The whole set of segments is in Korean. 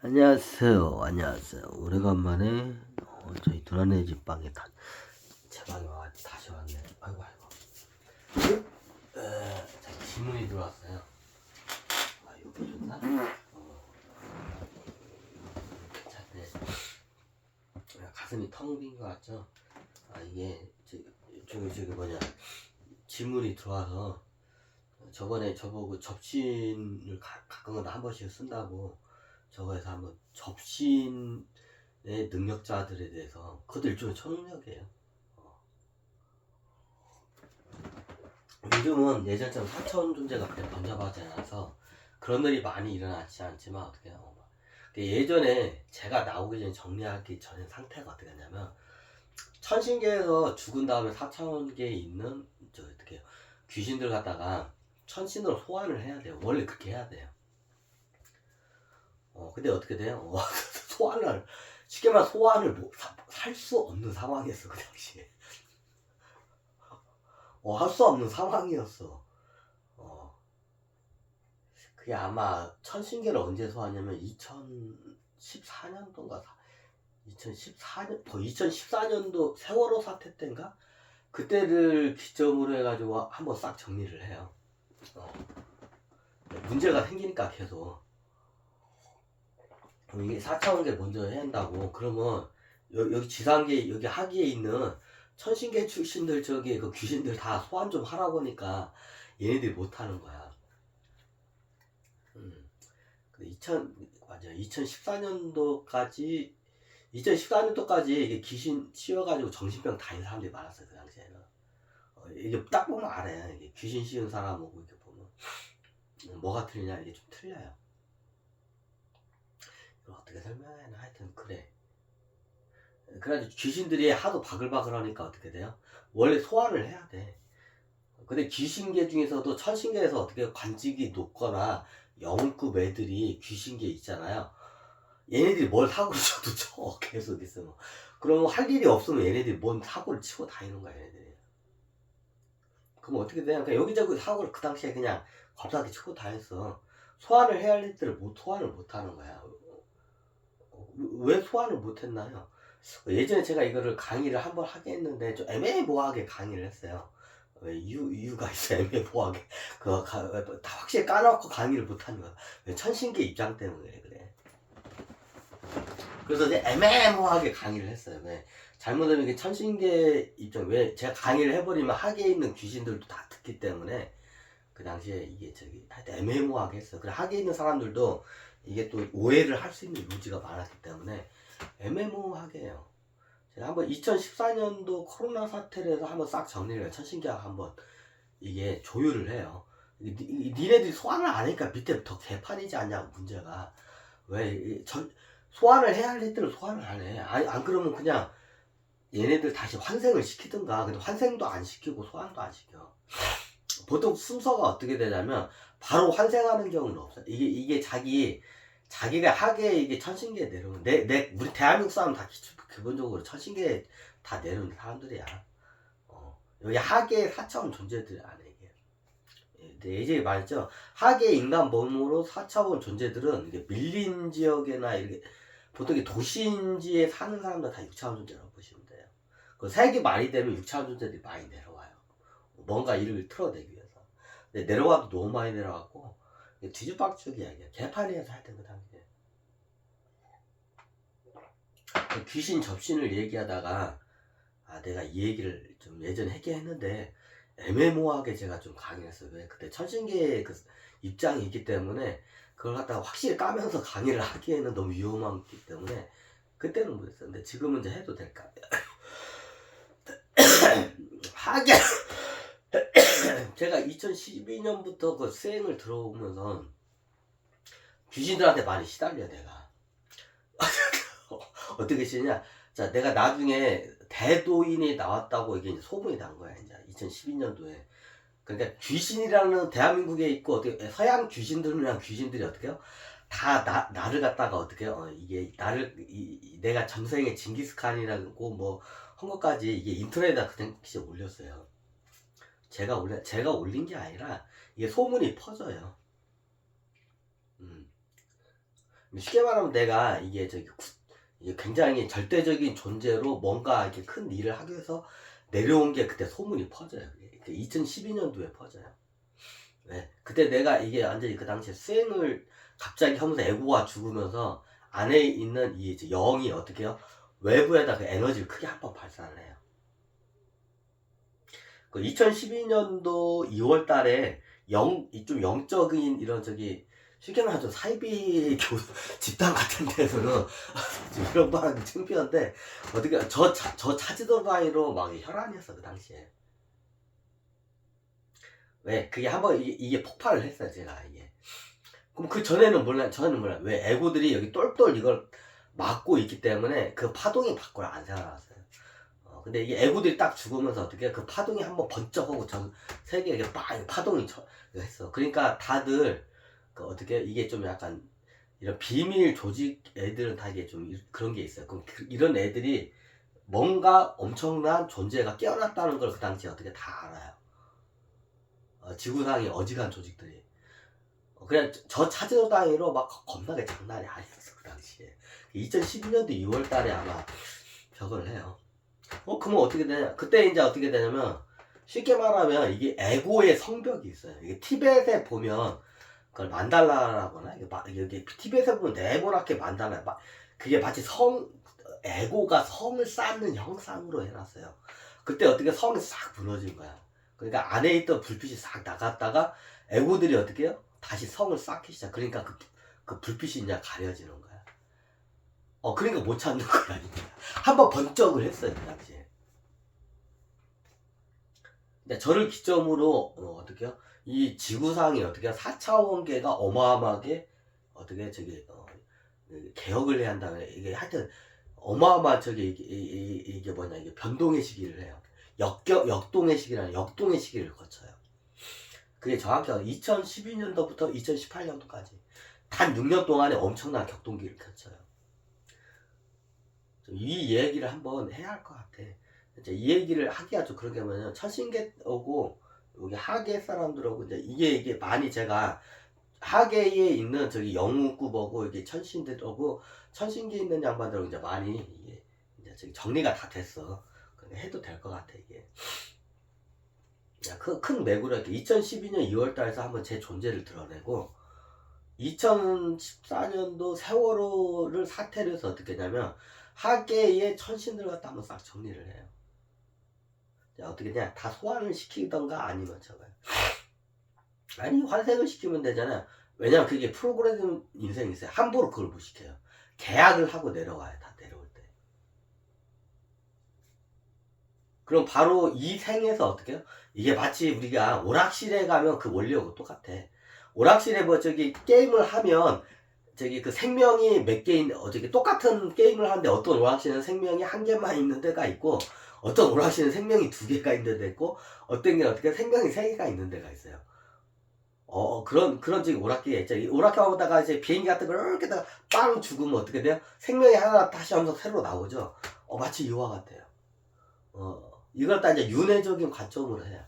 안녕하세요. 오래간만에 저희 누나네 집 방에 제 방에 다시 왔네. 아이고. 자, 질문이 들어왔어요. 아, 여기 좋나? 괜찮네. 가슴이 텅 빈 것 같죠? 아, 이게 저기 뭐냐, 질문이 들어와서 저번에 저보고 접신을 가끔은 한 번씩 쓴다고 저거에서 한번 접신의 능력자들에 대해서 그것도 일종의 초능력이에요. 요즘은 예전처럼 4차원 존재가 번잡하지 않아서 그런 일이 많이 일어나지 않지만 어떻게 해요? 예전에 제가 나오기 전에 정리하기 전에 상태가 어떻게 했냐면, 천신계에서 죽은 다음에 4차원계에 있는 어떻게 해요? 귀신들 갖다가 천신으로 소환을 해야 돼요. 원래 그렇게 해야 돼요. 근데 어떻게 돼요? 소환을 쉽게 말해 소환을 할 수 없는 상황이었어 그 당시에. 할 수 없는 상황이었어. 그게 아마 천신계를 언제 소환하냐면 2014년도인가 2014년 2014년도 세월호 사태 때인가 그때를 기점으로 해가지고 한번 싹 정리를 해요. 문제가 생기니까 계속 이게 4차원계 먼저 해야 한다고. 그러면 여기 지상계 여기 하기에 있는 천신계 출신들 저기 그 귀신들 다 소환 좀 하라고 하니까 얘네들이 못 하는 거야. 2014년도까지 이게 귀신 씌워가지고 정신병 다닌 사람들이 많았어요 그 당시에는. 이게 딱 보면 알아요. 이게 귀신 씌운 사람하고 이렇게 보면 뭐가 틀리냐, 이게 좀 틀려요. 이걸 어떻게 설명하나, 하여튼 그래. 그래가지고 귀신들이 하도 바글바글 하니까 어떻게 돼요? 원래 소환을 해야 돼. 근데 귀신계 중에서도 천신계에서 어떻게 관직이 높거나 영웅급 애들이 귀신계 있잖아요. 얘네들이 뭘 사고를 쳐도 쳐 계속 있으면. 그러면 할 일이 없으면 얘네들이 뭔 사고를 치고 다니는 거야 얘네들이. 그럼 어떻게 돼? 그러니까 여기저기 사고를 그 당시에 그냥 겁나게 치고 다녔어. 소환을 해야 할 일들을 소환을 못 하는 거야. 왜 소환을 못 했나요? 예전에 제가 이거를 강의를 한번 하게 했는데 좀 애매모호하게 강의를 했어요. 왜 이유가 있어. 애매모호하게 다 확실히 까놓고 강의를 못하는 거야. 왜 천신계 입장 때문에 그래. 그래서 이제 애매모호하게 강의를 했어요. 왜 잘못하면 이게 천신계 입장, 왜 제가 강의를 해버리면 하계에 있는 귀신들도 다 듣기 때문에 그 당시에 이게 하여튼 애매모호하게 했어요. 그래 하계에 있는 사람들도 이게 또 오해를 할 수 있는 요지가 많았기 때문에 애매모호하게 해요. 제가 한번 2014년도 코로나 사태를 해서 한번 싹 정리를 해요. 천신계학 한번 이게 조율을 해요. 니네들이 소환을 안 하니까 밑에 더 개판이지 않냐고 문제가. 왜 소환을 해야 할 애들을 소환을 안 해. 안 그러면 그냥 얘네들 다시 환생을 시키든가. 근데 환생도 안 시키고 소환도 안 시켜. 보통 순서가 어떻게 되냐면 바로 환생하는 경우는 없어요. 이게 자기가 하게 이게 천신계에 내려오는, 우리 대한민국 사람 다 기본적으로 천신계에 다 내려오는 사람들이야. 여기 하계 4차원 존재들이 아니에요. 예전에 말했죠. 하계 인간 몸으로 4차원 존재들은 이게 밀린 지역이나 이렇게 보통 도시인지에 사는 사람들 다 6차원 존재라고 보시면 돼요. 그 세기 말이 되면 6차원 존재들이 많이 내려와요. 뭔가 일을 틀어내기 위해서. 근데 내려와도 너무 많이 내려왔고 뒤죽박죽이야. 이게 개판이어서 하여튼 그 당시에 귀신 접신을 얘기하다가 내가 이 얘기를 좀 예전에 하긴 했는데 애매모호하게 제가 좀 강의를 했어요. 왜 그때 천신계의 그 입장이 있기 때문에 그걸 갖다가 확실히 까면서 강의를 하기에는 너무 위험하기 때문에 그때는 못했어요. 근데 지금은 이제 해도 될까? 하게 제가 2012년부터 그 수행을 들어오면서 귀신들한테 많이 시달려 내가. 어떻게 시냐? 자, 내가 나중에 대도인이 나왔다고 이게 이제 소문이 난 거야. 이제 2012년도에. 그러니까 귀신이라는 대한민국에 있고 어떻게 서양 귀신들이랑 귀신들이 어떻게 해요? 다 나를 갖다가 어떻게 해요? 이게 나를 내가 전생에 징기스칸이라고 뭐 한 것까지 이게 인터넷에다 그냥 올렸어요. 제가 올린 게 아니라 이게 소문이 퍼져요. 쉽게 말하면 내가 이게 이게 굉장히 절대적인 존재로 뭔가 이렇게 큰 일을 하기 위해서 내려온 게 그때 소문이 퍼져요. 2012년도에 퍼져요. 왜? 그때 내가 이게 완전히 그 당시에 수행을 갑자기 하면서 에고가 죽으면서 안에 있는 이 영이 어떻게 해요? 외부에다 그 에너지를 크게 한번 발산을 해요. 그 2012년도 2월 달에 좀 영적인 이런 쉽게 말하면 사이비 집단 같은 데서는 이런 말하기 창피한데 어떻게 저 차지도바이로 막 혈안이었어 그 당시에. 왜? 그게 한번 이게 폭발을 했어요 제가 이게. 그럼 그 전에는 저는 몰라요. 왜? 에고들이 여기 똘똘 이걸 막고 있기 때문에 그 파동이 밖으로 안 새어나왔어요. 근데 이게 에고들이 딱 죽으면서 어떻게 그 파동이 한번 번쩍하고 전 세계에 이게 막 파동이 했어. 그러니까 다들 그 어떻게 이게 좀 약간 이런 비밀 조직 애들은 다 이게 좀 그런 게 있어요. 그럼 이런 애들이 뭔가 엄청난 존재가 깨어났다는 걸 그 당시에 어떻게 다 알아요. 지구상의 어지간한 조직들이. 그냥 저 차지도 단위로 막 겁나게 장난이 아니었어 그 당시에. 2012년도 2월 달에 아마 벽을 해요. 그러면 어떻게 되냐? 그때 이제 어떻게 되냐면 쉽게 말하면 이게 에고의 성벽이 있어요. 이게 티벳에 보면 그걸 만달라라거나 여기 티벳에 보면 네모나게 만달라. 그게 마치 에고가 성을 쌓는 형상으로 해놨어요. 그때 어떻게 성이 싹 무너진 거야. 그러니까 안에 있던 불빛이 싹 나갔다가 에고들이 어떻게 해요? 다시 성을 쌓기 시작. 그러니까 그 불빛이 이제 가려지는 거야. 그러니까 못 찾는 거야. 한번 번쩍을 했어요, 그 당시에. 근데 저를 기점으로, 어떻게요? 이 지구상이 어떻게 4차원계가 어마어마하게, 어떻게, 개혁을 해야 한다면, 이게 하여튼, 어마어마한 이게 뭐냐, 이게 변동의 시기를 해요. 역동의 시기라는 역동의 시기를 거쳐요. 그게 정확히 2012년도부터 2018년도까지. 단 6년 동안에 엄청난 격동기를 거쳐요. 이 얘기를 한번 해야 할 것 같아. 이 얘기를 하기가 좀 그런 게 뭐냐면, 천신계하고, 여기 하계 사람들하고, 이게 많이 제가, 하계에 있는 영웅급하고, 이게 천신계에 있는 양반들하고 이제 많이, 이제 정리가 다 됐어. 근데 해도 될 것 같아, 이게. 큰 매구력, 2012년 2월 달에서 한번 제 존재를 드러내고, 2014년도 세월호를 사태를 해서 어떻게 했냐면, 하계의 천신들 갖다 한번 싹 정리를 해요. 자, 어떻게 그냥 다 소환을 시키던가 아니면 아니, 환생을 시키면 되잖아요. 왜냐면 그게 프로그램 인생이 있어요. 함부로 그걸 못 시켜요. 계약을 하고 내려와요, 다 내려올 때. 그럼 바로 이 생에서 어떻게 해요? 이게 마치 우리가 오락실에 가면 그 원리하고 똑같아. 오락실에 게임을 하면 그 생명이 몇 개 있는, 똑같은 게임을 하는데 어떤 오락실은 생명이 한 개만 있는 데가 있고, 어떤 오락실은 생명이 두 개가 있는 데가 있고, 어떤 게 어떻게 생명이 세 개가 있는 데가 있어요. 그런 오락기가 있죠. 오락기 하다가 이제 비행기 같은 걸 이렇게 빵 죽으면 어떻게 돼요? 생명이 하나 다시 하면서 새로 나오죠. 마치 이와 같아요. 이걸 다 이제 윤회적인 관점으로 해요.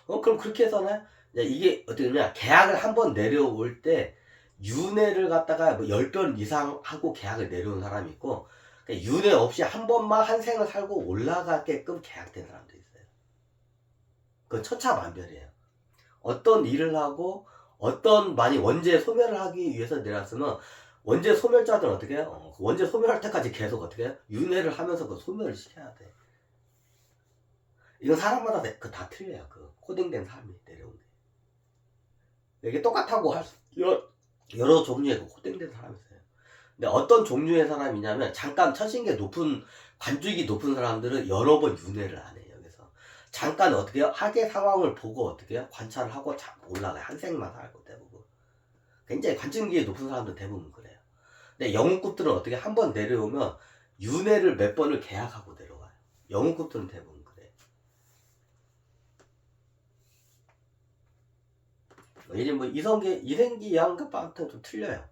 그럼 그렇게 해서는, 이게 어떻게 되냐, 계약을 한번 내려올 때, 윤회를 갖다가 10번 이상 하고 계약을 내려온 사람이 있고, 그러니까 윤회 없이 한 번만 한 생을 살고 올라가게끔 계약된 사람도 있어요. 그건 천차만별이에요. 어떤 일을 하고, 많이 원죄 소멸을 하기 위해서 내놨으면, 원죄 소멸자들은 어떻게 해요? 원죄 소멸할 때까지 계속 어떻게 해요? 윤회를 하면서 그 소멸을 시켜야 돼. 이건 사람마다 다 틀려요. 그 코딩된 삶이 내려온 게. 이게 똑같다고 여러 종류의 코딩된 사람이 있어요. 근데 어떤 종류의 사람이냐면, 잠깐 천신계 관직이 높은 사람들은 여러 번 윤회를 안 해요. 그래서 잠깐 어떻게 해요? 하계 상황을 보고 어떻게 해요? 관찰을 하고 올라가요. 한 생만 살고 대부분. 굉장히 관직이 높은 사람들은 대부분 그래요. 근데 영웅급들은 어떻게 한 번 내려오면 윤회를 몇 번을 계약하고 내려와요. 영웅급들은 대부분 그래요. 이제 이생기 양급한테는 좀 틀려요.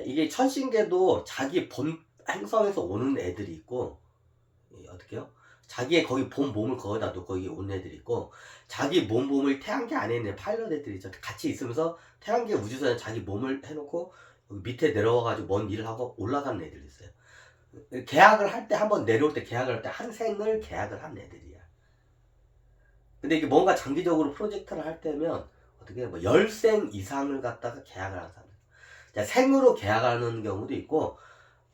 이게 천신계도 자기 본 행성에서 오는 애들이 있고, 어떻게요? 자기의 거기 본 몸을 거기다 놓고 거기 온 애들이 있고, 자기 몸을 태양계 안에 있는 파일럿 애들이 같이 있으면서 태양계 우주선에 자기 몸을 해놓고 밑에 내려와가지고 뭔 일을 하고 올라가는 애들이 있어요. 계약을 할 때 한번 내려올 때 계약을 할 때 한 생을 계약을 한 애들이야. 근데 이게 뭔가 장기적으로 프로젝트를 할 때면 어떻게 뭐 10생 이상을 갖다가 계약을 하는 사람. 생으로 계약하는 경우도 있고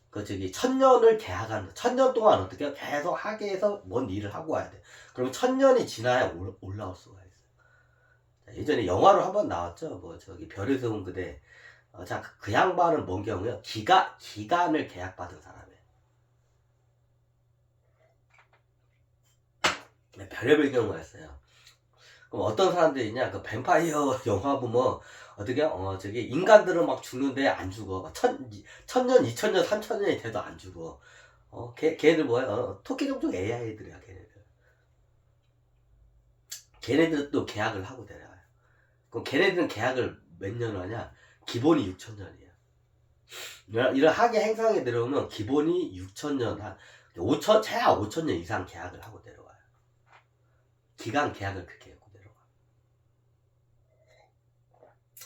그 저기 1000년을 계약하는 1000년 동안 어떻게 계속 하계에서 뭔 일을 하고 와야 돼. 그러면 1000년이 지나야 올라올 수가 있어. 예전에 영화로 한번 나왔죠. 뭐 저기 별에서 온 그대. 자, 그 양반은 뭔 경우요? 기간을 계약받은 사람이에요. 별의별 경우가 있어요. 그럼 어떤 사람들이 있냐? 그 뱀파이어 영화 보면 어떻게 저기 인간들은 막 죽는데 안 죽어. 막 천년, 2000년, 3000년이 돼도 안 죽어. 걔네들 뭐야? 토끼 종족 AI들이야, 걔네들. 걔네들도 계약을 하고 내려와요. 그럼 걔네들은 계약을 몇 년 하냐? 기본이 6000년이야. 이런 하계 행성에 내려오면 기본이 6000년, 한 5000, 최하 5000년 이상 계약을 하고 내려와요. 기간 계약을 그렇게 하고 내려와.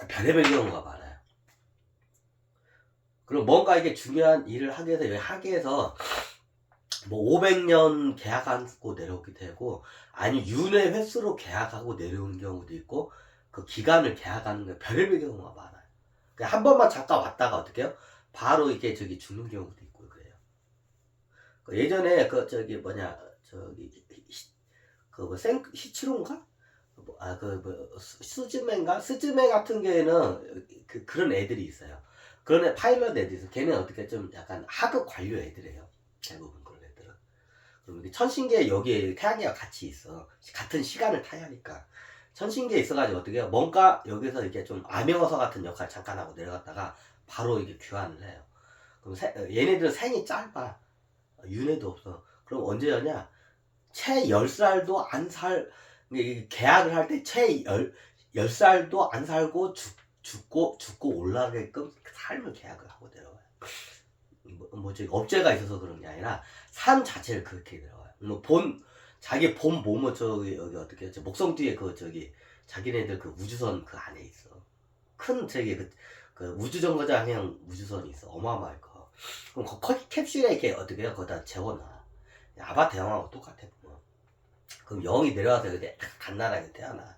별의별 경우가 많아요. 그리고 뭔가 이게 중요한 일을 하기 위해서 여기 하계에서 뭐 500년 계약하고 내려오기도 되고 아니 윤회 횟수로 계약하고 내려오는 경우도 있고 그 기간을 계약하는 게 별의별 경우가 많아요. 한 번만 잠깐 왔다가 어떻게 해요? 바로 이게 저기 죽는 경우도 있고 그래요. 예전에 그 저기 뭐냐 저기 그뭐 히치론가? 스즈메인가? 스즈메 같은 경우에는 그런 애들이 있어요. 그런 파일럿 애들이 있어. 걔는 어떻게 좀 약간 하급 관료 애들이에요. 대부분 그런 애들은. 그럼 천신계 여기에 태양계가 같이 있어. 같은 시간을 타야 하니까. 천신계에 있어가지고 어떻게 해요? 뭔가 여기서 이렇게 좀 암행어사 같은 역할 잠깐 하고 내려갔다가 바로 이게 귀환을 해요. 그럼 얘네들은 생이 짧아. 윤회도 없어. 그럼 언제 하냐? 채 10살도 안 계약을 할 때 채 10살도 안 살고 죽고 올라가게끔 삶을 계약을 하고 내려와요. 뭐지 업체가 있어서 그런 게 아니라 삶 자체를 그렇게 내려와요. 자기 본 몸은 저기 여기 어떻게 목성 뒤에 그 저기 자기네들 그 우주선 그 안에 있어. 큰 저기 그 우주정거장형 우주선이 있어. 어마어마할 거. 그럼 캡슐에 이렇게 어떻게 해요? 거기다 재워놔. 아바타 영화하고 똑같아. 그럼 영이 내려와서 여기 갓나라하게 태어나.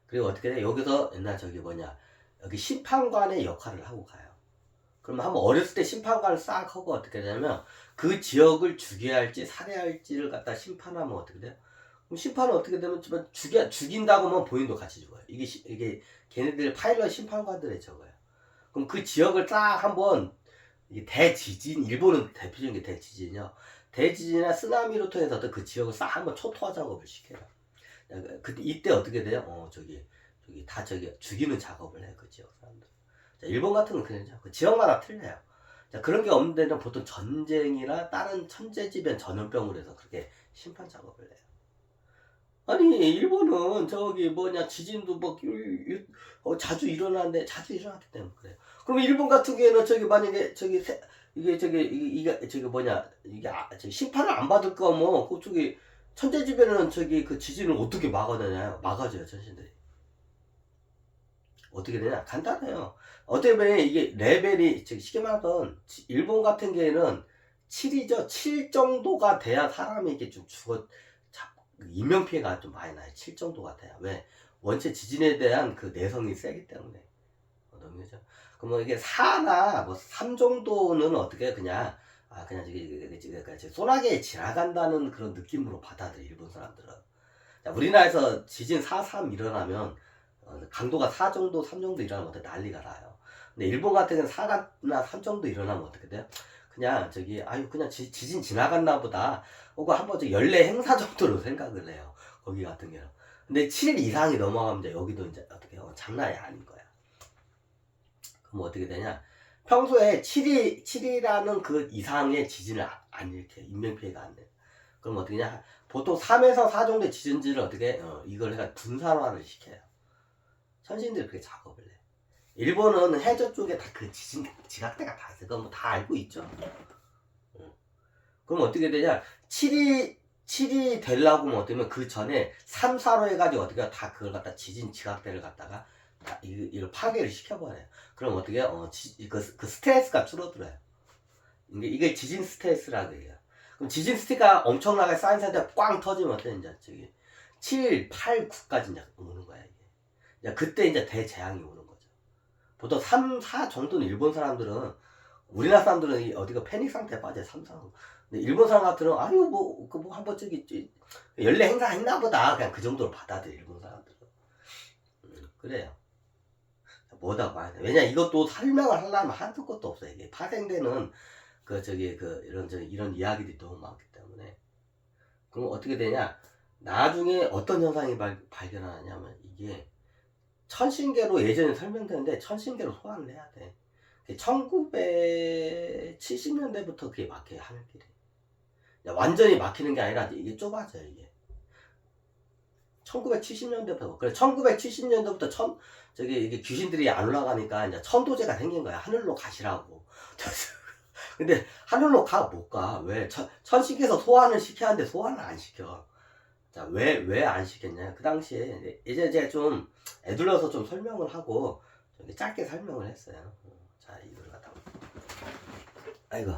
그리고 어떻게 돼? 여기서 옛날 저기 뭐냐 여기 심판관의 역할을 하고 가요. 그러면 한번 어렸을 때 심판관을 싹 하고 어떻게 되냐면 그 지역을 죽여야 할지 살해할지를 갖다 심판하면 어떻게 돼요? 그럼 심판은 어떻게 되면 죽인다고 하면 본인도 같이 죽어요. 이게 걔네들 파일럿 심판관들의 저거예요. 그럼 그 지역을 딱 한번 이게 대지진, 일본은 대표적인 게 대지진이요. 대지진이나 쓰나미로 통해서 그 지역을 싹 한번 초토화 작업을 시켜요. 그때 이때 어떻게 돼요? 저기 다 저기 죽이는 작업을 해요. 그 지역 사람들. 자, 일본 같은 건 그냥 그 지역마다 틀려요. 자, 그런 게 없는 데는 보통 전쟁이나 다른 천재지변 전염병으로 해서 그렇게 심판 작업을 해요. 아니 일본은 저기 뭐냐 지진도 뭐 자주 일어나는데 자주 일어났기 때문에 그래요. 그럼 일본 같은 경우에는 저기 만약에 이게 저기 뭐냐 이게 저기 심판을 안 받을 거면 그쪽이 천재지변은 저기 그 지진을 어떻게 막아내냐요? 막아줘요 천신들이. 어떻게 되냐? 간단해요. 어떻게 보면 이게 레벨이 쉽게 말하면 일본 같은 경우에는 7이죠. 7 정도가 돼야 사람이 이게 좀 인명피해가 좀 많이 나요. 7 정도가 돼야. 왜? 원체 지진에 대한 그 내성이 세기 때문에. 그죠? 그러면 이게 4나 뭐 3 정도는 어떻게 그냥 그냥 저기 소나기에 지나간다는 그런 느낌으로 받아들여 일본 사람들은. 자, 우리나라에서 지진 4, 3 일어나면 강도가 4 정도, 3 정도 일어나면 어떻게 난리가 나요. 근데 일본 같은 경우는 4나 3 정도 일어나면 어떻게 돼요? 그냥 그냥 지진 지나갔나 보다. 혹은 한번 연례 행사 정도로 생각을 해요. 거기 같은 경우는. 근데 7일 이상이 넘어가면 이제 여기도 이제 어떻게 장난이 아닌 거야. 그럼 어떻게 되냐? 평소에 7이라는 그 이상의 지진을 안 일으켜. 인명피해가 안 돼. 그럼 어떻게 냐? 보통 3에서 4 정도의 지진지를 어떻게 이걸 해가 분산화를 시켜요. 천신들이 그렇게 작업을 해. 일본은 해저 쪽에 다 그 지진 지각대가 다 있어. 그건 뭐 다 알고 있죠. 그럼 어떻게 되냐? 7이 되려고 하면 어떻게 그 전에 3, 4로 해가지고 어떻게 다 그걸 갖다 지진 지각대를 갖다가 이걸 파괴를 시켜버려요. 그럼 어떻게 그 스트레스가 줄어들어요. 이게 지진 스트레스라고 해요. 그럼 지진 스트레스가 엄청나게 쌓인 상태에 꽝 터지면 어때? 이제 저기 7, 8, 9까지 이제 오는 거야 이게. 이제 그때 이제 대재앙이 오는 거죠. 보통 3, 4 정도는 일본 사람들은, 우리나라 사람들은 어디가 패닉 상태에 빠져요. 3, 4. 근데 일본 사람 같은 아유 뭐 한번 저기 연례 행사 했나 보다, 그냥 그 정도로 받아들여 일본 사람들은. 그래요. 뭐다 봐야 돼. 왜냐 이것도 설명을 하려면 한두 것도 없어요. 이게 파생되는 이런 이야기들이 너무 많기 때문에. 그럼 어떻게 되냐? 나중에 어떤 현상이 발견하냐면, 이게 천신계로 예전에 설명되는데 천신계로 소환을 해야 돼. 1970년대부터 그게 막혀요, 하늘길이. 완전히 막히는 게 아니라 이게 좁아져요, 이게. 1970년대부터. 그래, 1970년대부터 이게 귀신들이 안 올라가니까 이제 천도제가 생긴 거야. 하늘로 가시라고. 근데 하늘로 못 가. 왜? 천식에서 소환을 시켜야 하는데 소환을 안 시켜. 자, 왜 안 시켰냐? 그 당시에 이제 제가 좀 애둘러서 좀 설명을 하고 짧게 설명을 했어요. 자, 이걸 갖다가. 아이고.